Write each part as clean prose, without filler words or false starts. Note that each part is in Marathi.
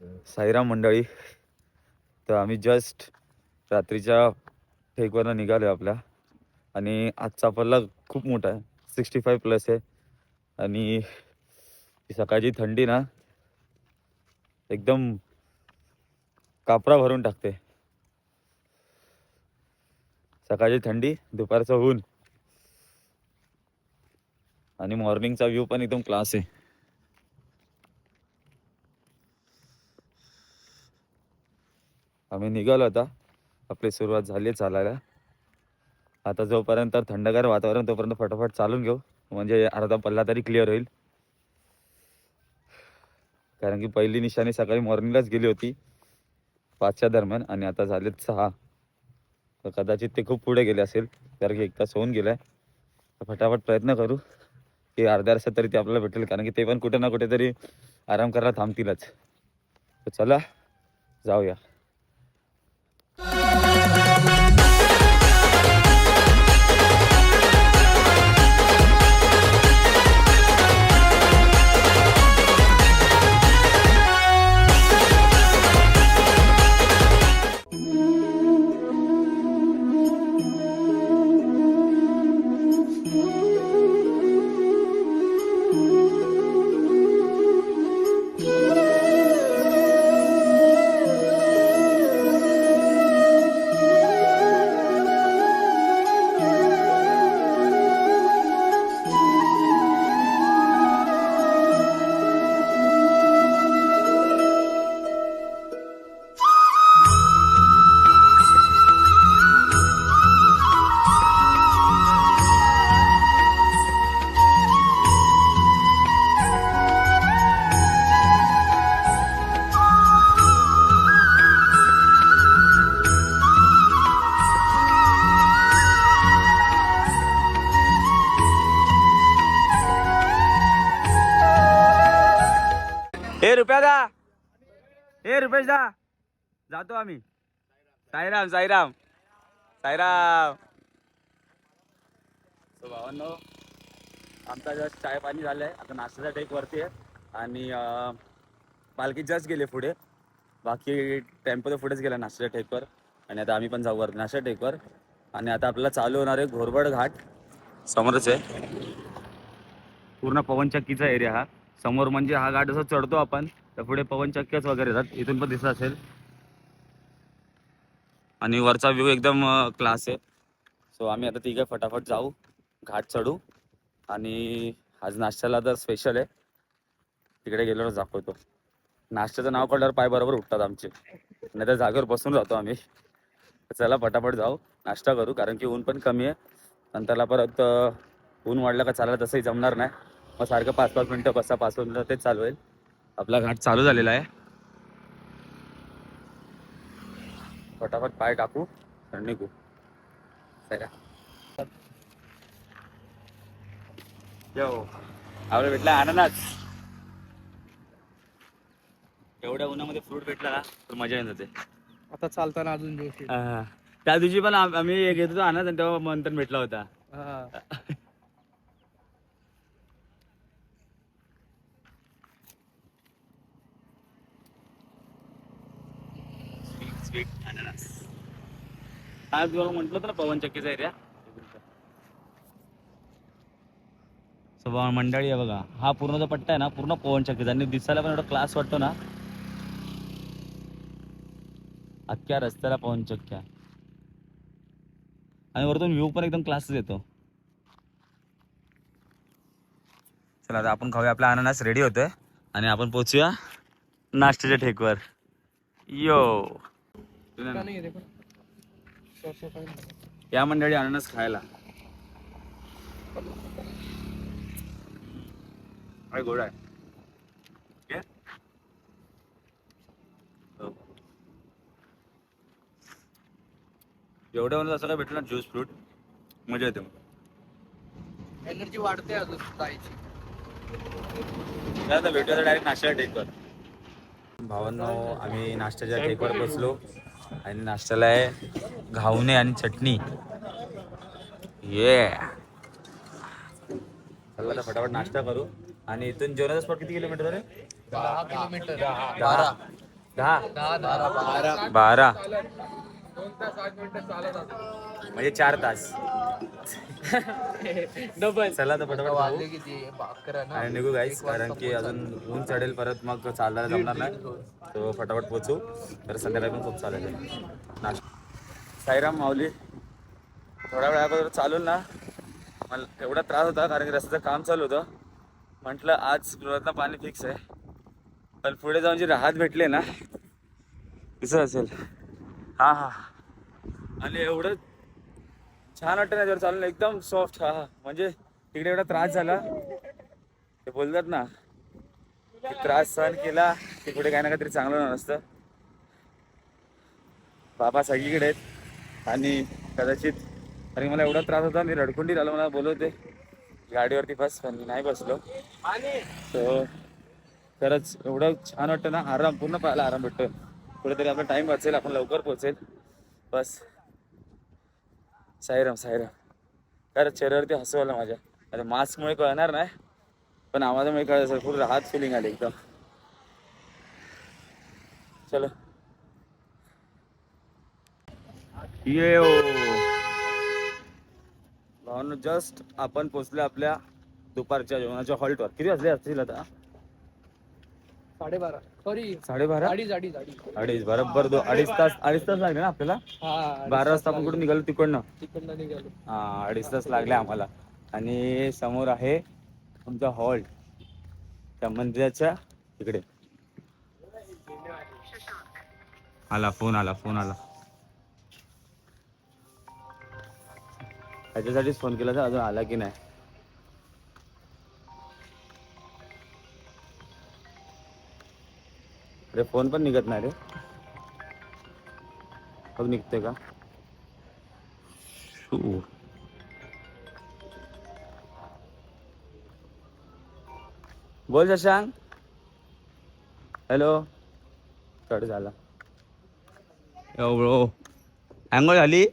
साईराम मंडळी. तर आम्ही जस्ट रात्रीच्या टेकवरनं निघालो आपल्या आणि आजचा पल्ला खूप मोठा आहे, 65+ आहे. आणि सकाळची थंडी ना एकदम कापरा भरून टाकते. सकाळची थंडी, दुपारचं ऊन आणि मॉर्निंगचा व्ह्यू पण एकदम क्लास आहे. आम्ही निघालो आता, आपली सुरुवात झाली चालायला. आता जोपर्यंत थंडगार वातावरण तोपर्यंत फटाफट चालून घेऊ, म्हणजे अर्धा पल्ला तरी क्लिअर होईल. कारण की पहिली निशाणी सकाळी मॉर्निंगलाच गेली होती 5च्या दरम्यान आणि आता झालेत 6. तर कदाचित ते खूप पुढे गेले असेल, कारण की 1 तास होऊन गेलाय. तर फटाफट प्रयत्न करू की अर्ध्या तासात तरी ते आपल्याला भेटेल, कारण की ते पण कुठे ना कुठेतरी आराम करायला थांबतीलच. तर चला जाऊया. रुपया दा, रुपेश दा, जातो आम्ही. साईराम साईराम साईराम. तो भावांनो, आमचा जस्ट चाय पाणी झालंय. आता नाश्त्याचा टेक वरती आहे आणि पालखी जस्ट गेले पुढे. बाकी टेम्पो तर पुढेच गेला नाश्त्याच्या टेकवर. आणि आता आम्ही पण जाऊ वर नाश्त्याच्या टेकवर. आणि आता आपल्याला चालू होणार आहे घोरबड घाट. समोरच आहे पूर्ण पवनचक्कीचा एरिया हा. समोर म्हणजे हा घाट असं चढतो आपण तर पुढे पवनचक्क्याच वगैरे येतात, इथून पण दिसत असेल. आणि वरचा व्ह्यू एकदम क्लास आहे. सो आम्ही आता तिघे फटाफट जाऊ, घाट चढू. आणि आज नाश्त्याला तर स्पेशल आहे, तिकडे गेल्यावर दाखवतो. नाश्त्याचं नाव कळल्यावर पाय बरोबर उठतात आमचे, नाही तर जागेवर बसून जातो आम्ही. चला फटाफट जाऊ, नाश्ता करू, कारण की ऊन पण कमी आहे. नंतरला परत ऊन वाढलं का चालायला तसंही जमणार नाही. मग सारखं 5-5 मिनटं बसा, 5 मिनटं तेच चालू होईल. आपला घाट चालू झालेला आहे. फटाफट पाय टाकू आणि निघू. आपल्याला भेटला अननस. एवढ्या उन्हामध्ये फ्रूट भेटला ना तर मजा येऊन जाते. आता चालताना अजून जोश येईल. त्या दिवशी पण आम्ही घेत होतो अननस आणि तेव्हा मंथन भेटला होता. स्वीट अननस. हा तुम्हाला म्हटलं होतं ना पवनचक्कीचा एरिया. मंडळी आहे बघा, हा पूर्ण जो पट्टा आहे ना पूर्ण पवनचक्कीचा आणि दिसायला पण एवढा क्लास वाटतो ना. अख्ख्या रस्त्याला पवनचक्क्या आणि वरतून व्ह्यू पण एकदम क्लास येतो. चला आता आपण खाऊया. आपला अननस रेडी होतोय आणि आपण पोचूया नाश्त्याच्या ठेकवर. यो या मंडळी अननस खायला. काय गोड आहे. एवढ्या मला असं काय भेटलं ना ज्यूस फ्रूट, मजा येते. एनर्जी वाढते अजून जायची. आता भेटूया डायरेक्ट नाश्त्याच्या टेकवर. भावांनो, आम्ही नाश्त्याच्या टेकवर बसलो आणि नाश्त्याला आहे घावणे आणि चटणी. ये चला आता फटाफट नाश्ता करू. आणि इथून जेवणाचा स्पॉट किती किलोमीटर आहे? 10 किलोमीटर. 10. 10 12 12 2 तास 8 मिनिटं चालत होतो. म्हणजे 4 तास. डबल चला तर पटापट वाजले जाऊ किती 11 ना आणि निघू गाईस, 1 वाजता कारण की अजून पोहोचाल. ऊन चढेल परत, मग चालायला जमणार नाही. तो फटाफट पोचू, तर संध्याकाळी पण खूप चालेल. साईराम माऊली. थोड्या वेळा अगोदर चालून ना मला एवढा त्रास होता, कारण की रस्त्याचं काम चालू होतं. म्हटलं आज पुरातनं पाणी फिक्स आहे, पण पुढे जाऊन जे राहत भेटले ना कसं असेल. हां हां, आणि एवढं छान वाटतं ना जर चालून, एकदम सॉफ्ट. हा म्हणजे तिकडे एवढा त्रास झाला, ते बोलतात ना की त्रास सहन केला की पुढे काही ना काहीतरी चांगलं होणार असतं. बाबा सगळीकडे आहेत आणि कदाचित, आणि मला एवढा त्रास होता, मी रडकुंडी झालो. मला बोलवते गाडीवरती बस, पण मी नाही बसलो. सो खरंच एवढं छान वाटतं ना, आराम, पूर्ण पाहायला आराम भेटतो. कुठेतरी आपला टाइम वाचेल, आपण लवकर पोहोचेल. बस साईराम साईराम. खरंच चेहऱ्यावरती हसू आलं माझ्या. अरे मास्कमुळे कळणार नाही, पण आवाजामुळे कळत असेल. खूप राहत फिलिंग आली एकदम. चलो ये भावना, जस्ट आपण पोचले आपल्या दुपारच्या जेवणाच्या हॉल्टवर. किती वाजले असतील आता? 12:30 सॉरी 12:30. अडीच बरोबर. 2-2.5 तास लागले ना आपल्याला. हा 12 वाजता आपण कुठून निघालो तिकडनं? तिकडनं निघालो. हा, 2.5 तास लागले आम्हाला. आणि समोर आहे आमचा हॉल्ट, त्या मंदिराच्या तिकडे. फोन आला. ह्याच्यासाठीच फोन केला तर अजून आला की नाही. अरे फोन पण निघत नाही रे. बघ निघते का? बोल शशांक. हॅलो. कट झाला. ब्रो, अंघोळ झाली?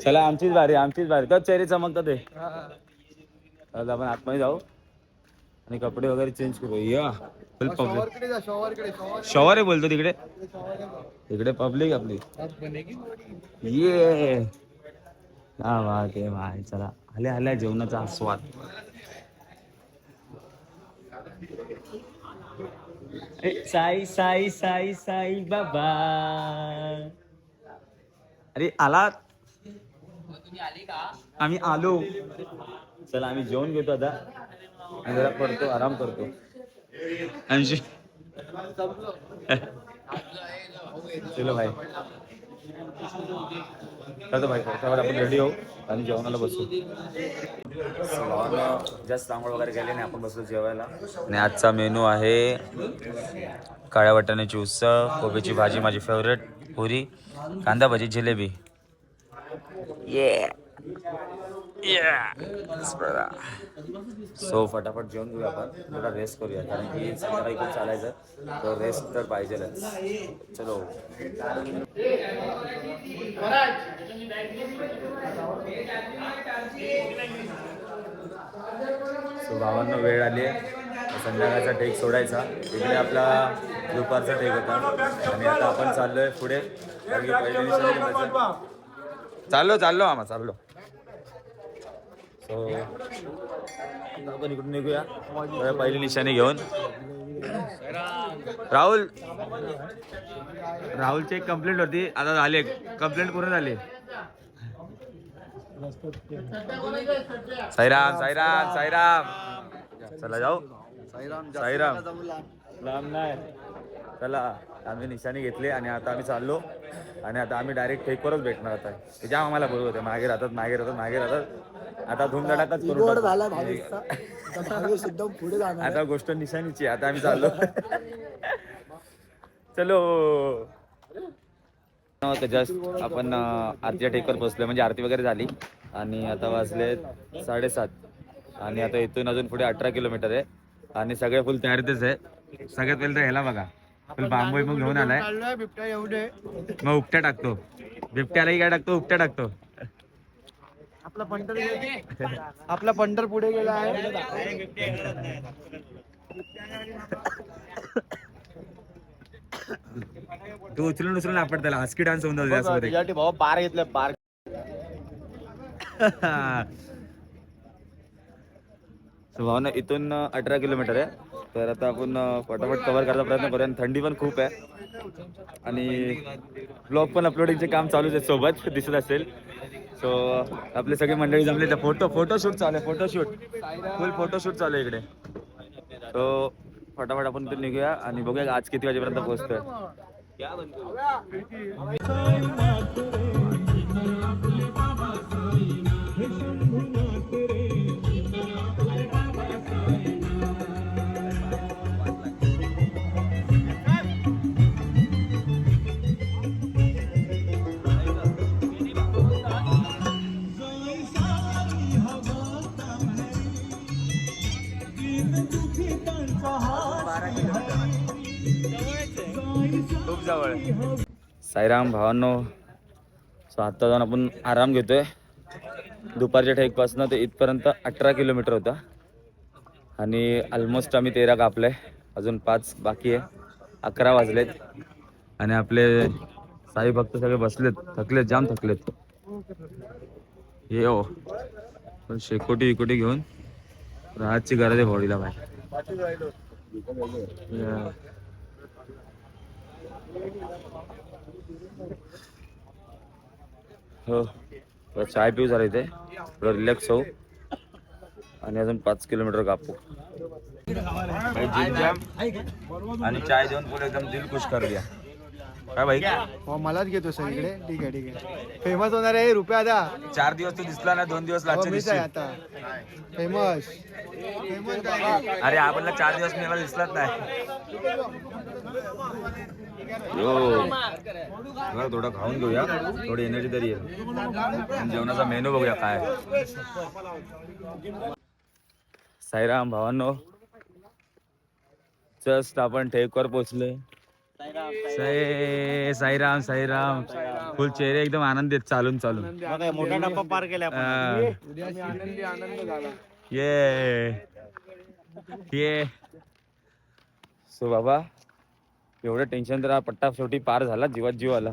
चला आमचीच बारी. तर चेहरे चमकतात ते. आता आपण आतमध्ये जाऊ आणि कपडे वगैरे चेंज करू. या फुल पब्लिक. शॉवर आहे बोलतो तिकडे. तिकडे पब्लिक आपली. ये हा वा ते भाई. चला आल्या जेवणाचा आस्वाद. साई बाबा. अरे आलात? आम्ही आलो. चला आम्ही जेवण घेतो आता आणि जरा पडतो, आराम करतो. अंशी चलो भाई. चलो भाई, त्यावर आपण रेडी होऊ आणि जेवणाला बसू. जास्त आंघोळ वगैरे गेले नाही, आपण बसलो जेवायला. आणि आजचा मेनू आहे काळ्या वाटाण्याची उसळ, कोबीची भाजी माझी फेवरेट, पुरी, कांदा भजी, जिलेबी. सो फटाफट जेवण घेऊया आपण, थोडा रेस्ट करूया, कारण की संध्याकाळी खूप चालायचं, तर रेस्ट तर पाहिजेलच. चलो. सो भावांना वेळ आली आहे संध्याकाळचा टेक सोडायचा. इकडे आपला दुपारचा टेक होता आणि आता आपण चाललोय पुढे, कारण की पहिले चाललो आम्हा चाललो. सो आपण इकडून निघूया पहिली निशाणी घेऊन. राहुलची एक कंप्लेंट होती, आता झाली, कंप्लेंट पूर्ण झाली. साईराम. चला जाऊ. साईराम लांब नाही. चला आम्ही निशाणी घेतली आणि आता आम्ही चाललो आणि आता आम्ही डायरेक्ट टेकवरच भेटणार. आता ते ज्या आम्हाला बोलत होते मागे राहतात. आता धूमधडाकाच करू. आता गोष्ट निशाणीची. आता आम्ही चाललो. चलो. जस्ट आपण आरतीच्या टेकवर बसलोय, म्हणजे आरती वगैरे झाली आणि आता वाजले 7:30 आणि आता इथून अजून पुढे 18 किलोमीटर आहे आणि सगळे फुल तयारीतच आहे. सगळ्यात पहिले तर ह्याला बघा, फुल बांबू मग घेऊन आलाय. मग उपट्या टाकतो. बिबट्यालाही काय टाकतो, उपट्या टाकतो. आपला पंढर पुढे गेला आहे. तू उचलून उचलून आपण त्याला हस्की डान्स होऊन जातो त्यासोबत. त्याच्यासाठी भाऊ बार घेतलं बार. भावना इथून 18 किलोमीटर आहे. तर आता आपण फटाफट कव्हर करायचा प्रयत्न करूया. थंडी पण खूप आहे आणि ब्लॉग पण अपलोडिंगचे काम चालूच आहे सोबत दिसत असेल. सो आपले सगळे मंडळी जमले तर फोटोशूट चालू आहे. फुल फोटोशूट चालू आहे इकडे. सो फटाफट आपण इथून निघूया आणि बघूया आज किती वाजेपर्यंत पोहोचतोय. खूप जवळ आहे. साईराम भावांनो, सो आत्ता जाऊन आपण आराम घेतोय. दुपारच्या ठेकपासून ते इथपर्यंत 18 किलोमीटर होता आणि ऑलमोस्ट आम्ही 13 कापले. अजून 5 बाकी आहे. 11 वाजलेत आणि आपले साई भक्त सगळे बसलेत, थकलेत, जाम थकलेत. ये हो पण शेकोटी विकोटी घेऊन राहायची गरज आहे बॉडीला बाहेर. हो चाय पिऊ जरा इथे, थोडं रिलॅक्स होऊ आणि अजून 5 किलोमीटर कापू. आणि चाय देऊन पुढे एकदम दिल खुश कर दिया. काय भाई मलाच घेतो सर इकडे. ठीक आहे ठीक आहे. फेमस होणार आहे रुपया द्या. 4 दिवस तू दिसला ना, 2 दिवस लागचे मीच आहे आता फेमस. अरे आपल्याला 4 दिवस मला दिसलाच नाही. हो थोडं खाऊन घेऊया, थोडी एनर्जी तरी येईल. जेवणाचा मेनू बघूया काय. साईराम भावांनो, जस्ट आपण ठेकवर पोहोचलोय. साईराम साईराम. फुल चेहरे एकदम आनंदित चालून चालून. मोठा टप्पा पार केला. आनंद झाला. ये सो बाबा, एवढं टेन्शन तर हा पट्टा शेवटी पार झाला. जीवात जीव आला.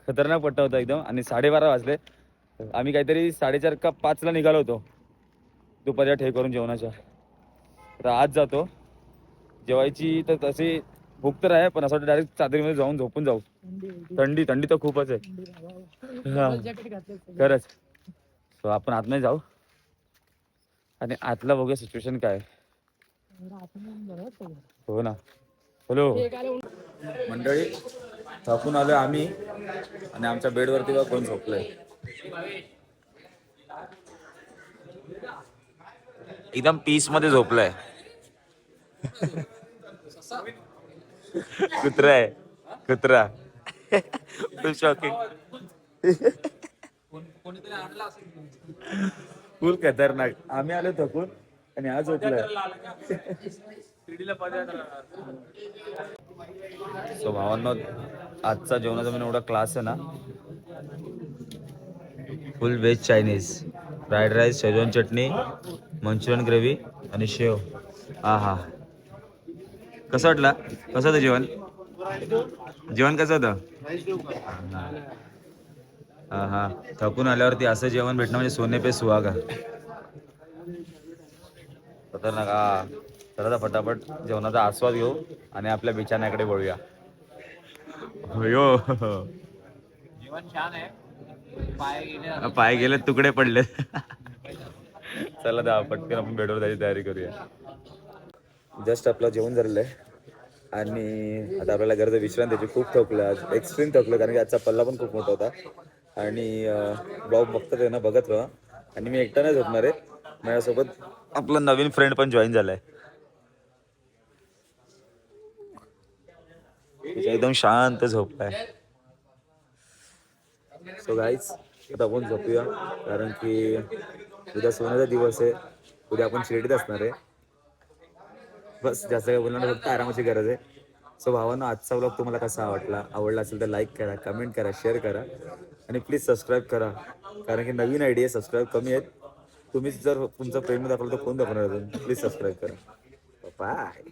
खतरनाक पट्टा होता एकदम. आणि 12:30 वाजले. आम्ही काहीतरी 4:30 का 5ला निघालो होतो दुपारच्या ठेक करून जेवणाच्या. तर आज जातो जेवायची. तर तशी भूक तर आहे, पण असं डायरेक्ट चादरीमध्ये जाऊन झोपून जाऊ. थंडी तर खूपच आहे. हा खरंच. सो आपण आतमध्ये जाऊ आणि आतला बघूया सिच्युएशन काय. हो ना. हॅलो मंडळी, थकून आलोय आम्ही आणि आमच्या बेडवरती बघा कोण झोपलंय. एकदम पीस मध्ये झोपलंय. कुत्रा आहे, कुत्रा. फुल शॉकिंग. फुल खतरनाक. आम्ही आलो थकून आणि आज झोपलाय. सो भावांनो, आजचा जेवणाचा मेनू एवढा क्लास आहे ना. Full veg Chinese, fried rice, schezwan चटणी, मंचुरियन ग्रेव्ही आणि शेव. हा कसं वाटलं? कसं होतं जेवण? जेवण कसं होतं? हा थकून आल्यावरती असं जेवण भेटणं म्हणजे सोने पे सुहागा. खतरनाक. तर फटाफट जेवणाचा आस्वाद घेऊ आणि आपल्या बिछाण्याकडे वळूया. हो जेवण छान आहे. पाय गेले, तुकडे पडले. चला पटकन आपण बेडवर जायची तयारी करूया. जस्ट आपलं जेवण झालेलं आहे आणि आता आपल्याला गरज विश्रांती द्यायची. खूप थकलं आज, एक्स्ट्रीम थकलं, कारण की आजचा पल्ला पण खूप मोठा होता. आणि ब्लॉग बघतात ना, बघत राहा. आणि मी एकटा नाही झोपणार आहे, माझ्यासोबत आपला नवीन फ्रेंड पण जॉईन झालाय. एकदम शांत झोपलाय. सो गाईज, आता आपण झोपूया, कारण की उद्या सोन्याचा दिवस आहे. उद्या आपण शिर्डीत असणार आहे. बस जास्त काय बोलणार, फक्त आरामाची गरज आहे. सो भावांनो, आजचा व्लॉग तुम्हाला कसा आवडला असेल तर लाईक करा, कमेंट करा, शेअर करा आणि प्लीज सबस्क्राईब करा, कारण की नवीन आयडिया सबस्क्राईब कमी आहेत. तुम्हीच जर तुमचा प्रेम दाखवलं तर कोण दाखवणार अजून. प्लीज सबस्क्राईब करा. बाय.